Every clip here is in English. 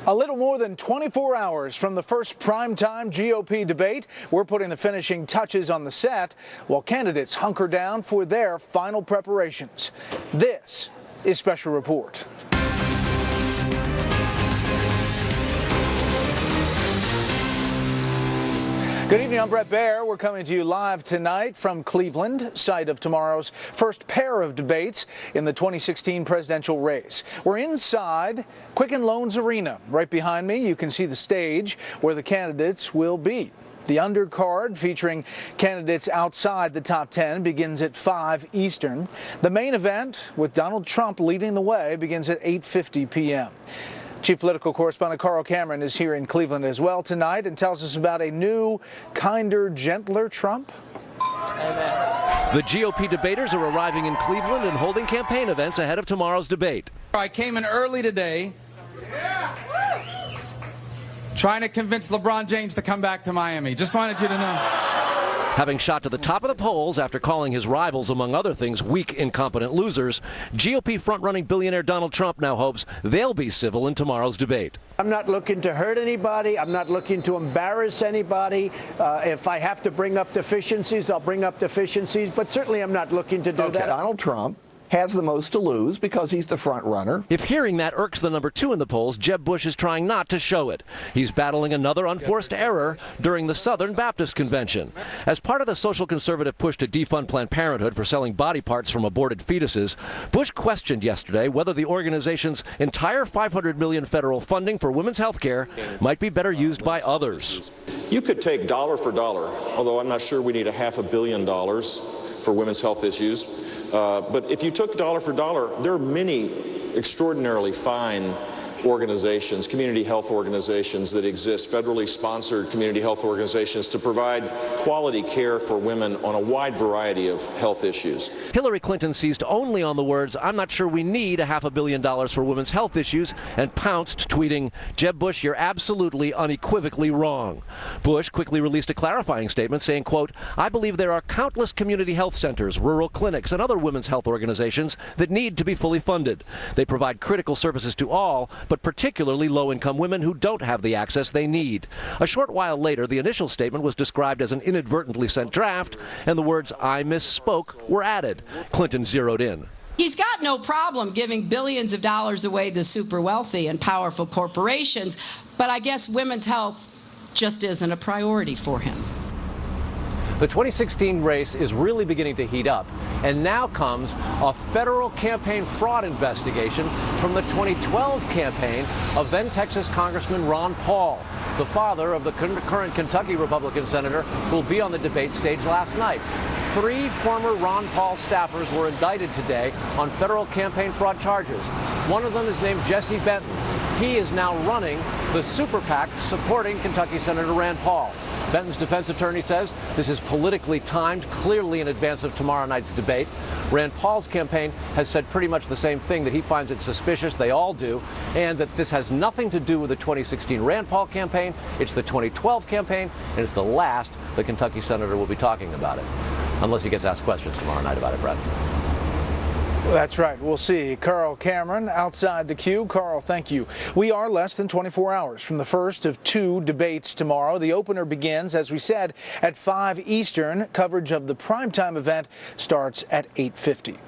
A little more tthan 24 hours from the first primetime GOP debate, we're putting the finishing touches on the set while candidates hunker down for their final preparations. This is Special Report. Good evening, I'm Brett Baer. We're coming to you live tonight from Cleveland, site of tomorrow's first pair of debates in the 2016 presidential race. We're inside Quicken Loans Arena. Right behind me, you can see the stage where the candidates will be. The undercard, featuring candidates outside the top 10, begins at 5 Eastern. The main event, with Donald Trump leading the way, begins at 8:50 p.m. Chief political correspondent Carl Cameron is here in Cleveland as well tonight and tells us about a new, kinder, gentler Trump. The GOP debaters are arriving in Cleveland and holding campaign events ahead of tomorrow's debate. I came in early today trying to convince LeBron James to come back to Miami. Just wanted you to know. Having shot to the top of the polls after calling his rivals, among other things, weak, incompetent losers, GOP front-running billionaire Donald Trump now hopes they'll be civil in tomorrow's debate. I'm not looking to hurt anybody. I'm not looking to embarrass anybody. If I have to bring up deficiencies, I'll bring up deficiencies. But certainly I'm not looking to do that. Donald Trump has the most to lose because he's the front runner. If hearing that irks the number 2 in the polls, Jeb Bush is trying not to show it. He's battling another unforced error during the Southern Baptist Convention. As part of the social conservative push to defund Planned Parenthood for selling body parts from aborted fetuses, Bush questioned yesterday whether the organization's entire $500 million federal funding for women's health care might be better used by others. You could take dollar for dollar, although I'm not sure we need $500 million for women's health issues. But if you took dollar for dollar, there are many extraordinarily fine organizations, community health organizations that exist, federally sponsored community health organizations to provide quality care for women on a wide variety of health issues. Hillary Clinton seized only on the words, "I'm not sure we need $500 million for women's health issues," and pounced, tweeting, "Jeb Bush, you're absolutely unequivocally wrong." Bush quickly released a clarifying statement saying, quote, "I believe there are countless community health centers, rural clinics, and other women's health organizations that need to be fully funded. They provide critical services to all, but particularly low-income women who don't have the access they need." A short while later, the initial statement was described as an inadvertently sent draft, and the words "I misspoke" were added. Clinton zeroed in. He's got no problem giving billions of dollars away to super wealthy and powerful corporations, but I guess women's health just isn't a priority for him. The 2016 race is really beginning to heat up, and now comes a federal campaign fraud investigation from the 2012 campaign of then Texas Congressman Ron Paul, the father of the current Kentucky Republican senator who will be on the debate stage last night. 3 former Ron Paul staffers were indicted today on federal campaign fraud charges. One of them is named Jesse Benton. He is now running the super PAC supporting Kentucky Senator Rand Paul. Benton's defense attorney says this is politically timed, clearly in advance of tomorrow night's debate. Rand Paul's campaign has said pretty much the same thing, that he finds it suspicious, they all do, and that this has nothing to do with the 2016 Rand Paul campaign. It's the 2012 campaign, and it's the last the Kentucky senator will be talking about it. Unless he gets asked questions tomorrow night about it, Brett. That's right. We'll see. Carl Cameron outside the queue. Carl, thank you. We are less than 24 hours from the first of 2 debates tomorrow. The opener begins, as we said, at 5 Eastern. Coverage of the primetime event starts at 8:50.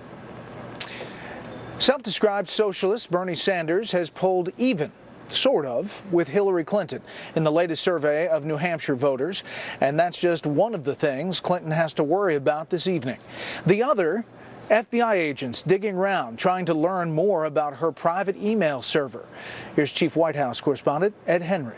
Self-described socialist Bernie Sanders has pulled even, sort of, with Hillary Clinton in the latest survey of New Hampshire voters. And that's just one of the things Clinton has to worry about this evening. The other, FBI agents digging around, trying to learn more about her private email server. Here's Chief White House correspondent Ed Henry.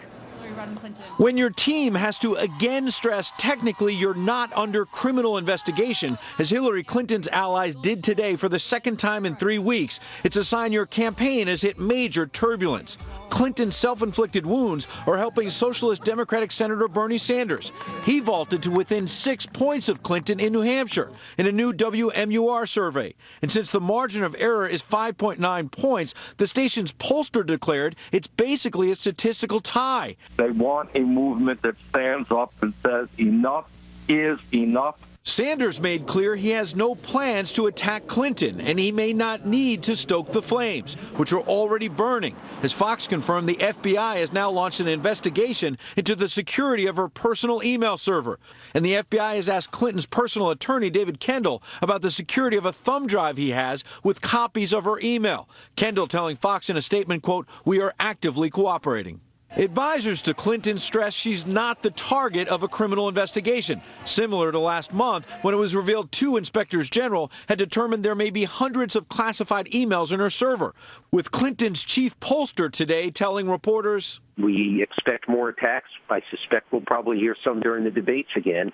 When your team has to again stress technically you're not under criminal investigation, as Hillary Clinton's allies did today for the second time in 3 weeks, it's a sign your campaign has hit major turbulence. Clinton's self-inflicted wounds are helping Socialist Democratic Senator Bernie Sanders. He vaulted to within 6 points of Clinton in New Hampshire in a new WMUR survey. And since the margin of error is 5.9 points, the station's pollster declared it's basically a statistical tie. They want a movement that stands up and says enough is enough. Sanders made clear he has no plans to attack Clinton, and he may not need to stoke the flames, which are already burning. As Fox confirmed, the FBI has now launched an investigation into the security of her personal email server. And the FBI has asked Clinton's personal attorney, David Kendall, about the security of a thumb drive he has with copies of her email. Kendall telling Fox in a statement, quote, "We are actively cooperating." Advisors to Clinton stress she's not the target of a criminal investigation, similar to last month when it was revealed 2 inspectors general had determined there may be hundreds of classified emails in her server, with Clinton's chief pollster today telling reporters, "We expect more attacks. I suspect we'll probably hear some during the debates again.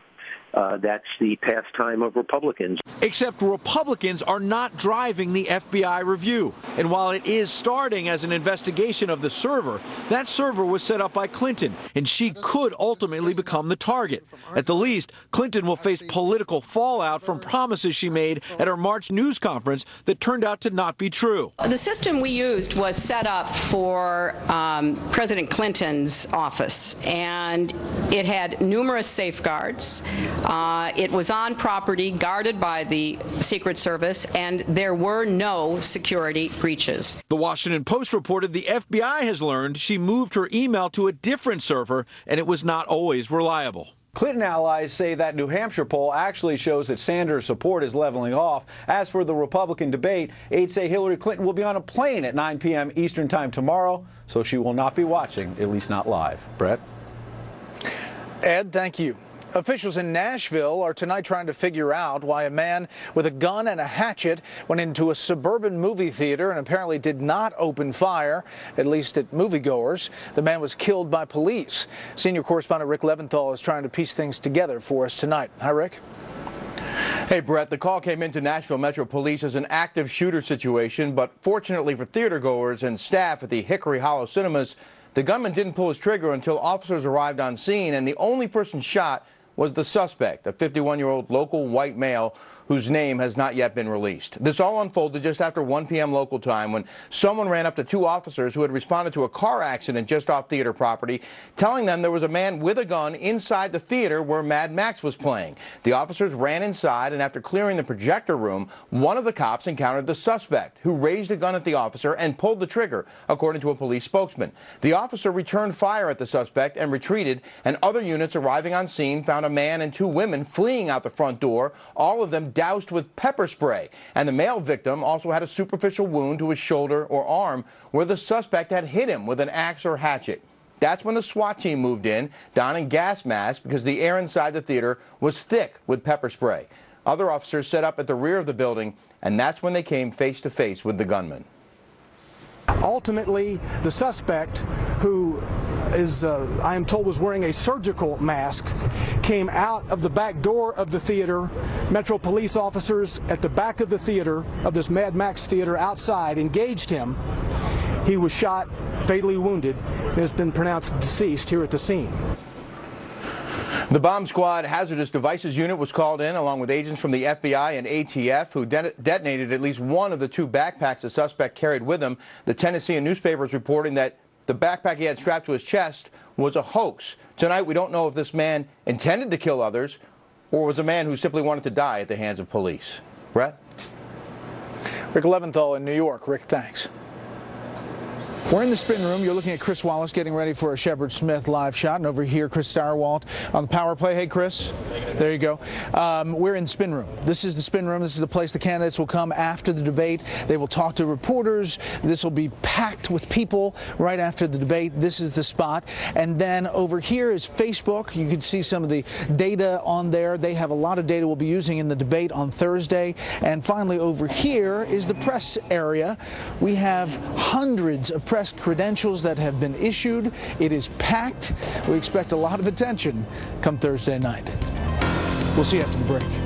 That's the pastime of Republicans." Except Republicans are not driving the FBI review. And while it is starting as an investigation of the server, that server was set up by Clinton, and she could ultimately become the target. At the least, Clinton will face political fallout from promises she made at her March news conference that turned out to not be true. The system we used was set up for President Clinton's office, and it had numerous safeguards. It was on property guarded by the Secret Service, and there were no security breaches. The Washington Post reported the FBI has learned she moved her email to a different server, and it was not always reliable. Clinton allies say that New Hampshire poll actually shows that Sanders' support is leveling off. As for the Republican debate, aides say Hillary Clinton will be on a plane at 9 p.m. Eastern Time tomorrow, so she will not be watching, at least not live. Brett? Ed, thank you. Officials in Nashville are tonight trying to figure out why a man with a gun and a hatchet went into a suburban movie theater and apparently did not open fire, at least at moviegoers. The man was killed by police. Senior correspondent Rick Leventhal is trying to piece things together for us tonight. Hi, Rick. Hey, Brett, the call came into Nashville Metro Police as an active shooter situation, but fortunately for theatergoers and staff at the Hickory Hollow Cinemas, the gunman didn't pull his trigger until officers arrived on scene, and the only person shot was the suspect, a 51-year-old local white male whose name has not yet been released. This all unfolded just after 1 p.m. local time when someone ran up to 2 officers who had responded to a car accident just off theater property, telling them there was a man with a gun inside the theater where Mad Max was playing. The officers ran inside, and after clearing the projector room, one of the cops encountered the suspect, who raised a gun at the officer and pulled the trigger, according to a police spokesman. The officer returned fire at the suspect and retreated, and other units arriving on scene found a man and 2 women fleeing out the front door, all of them doused with pepper spray. And the male victim also had a superficial wound to his shoulder or arm where the suspect had hit him with an axe or hatchet. That's when the SWAT team moved in, donning gas masks because the air inside the theater was thick with pepper spray. Other officers set up at the rear of the building, and that's when they came face to face with the gunman. Ultimately, the suspect, who is, I am told, was wearing a surgical mask, came out of the back door of the theater. Metro police officers at the back of the theater, of this Mad Max theater outside, engaged him. He was shot, fatally wounded, and has been pronounced deceased here at the scene. The bomb squad hazardous devices unit was called in along with agents from the FBI and ATF who detonated at least one of the 2 backpacks the suspect carried with him. The Tennessean newspaper is reporting that the backpack he had strapped to his chest was a hoax. Tonight, we don't know if this man intended to kill others or was a man who simply wanted to die at the hands of police. Brett? Rick Leventhal in New York. Rick, thanks. We're in the spin room. You're looking at Chris Wallace getting ready for a Shepard Smith live shot. And over here, Chris Starwalt on the power play. Hey, Chris. There you go. We're in the spin room. This is the spin room. This is the place the candidates will come after the debate. They will talk to reporters. This will be packed with people right after the debate. This is the spot. And then over here is Facebook. You can see some of the data on there. They have a lot of data we'll be using in the debate on Thursday. And finally, over here is the press area. We have hundreds of press credentials that have been issued. It is packed. We expect a lot of attention come Thursday night. We'll see you after the break.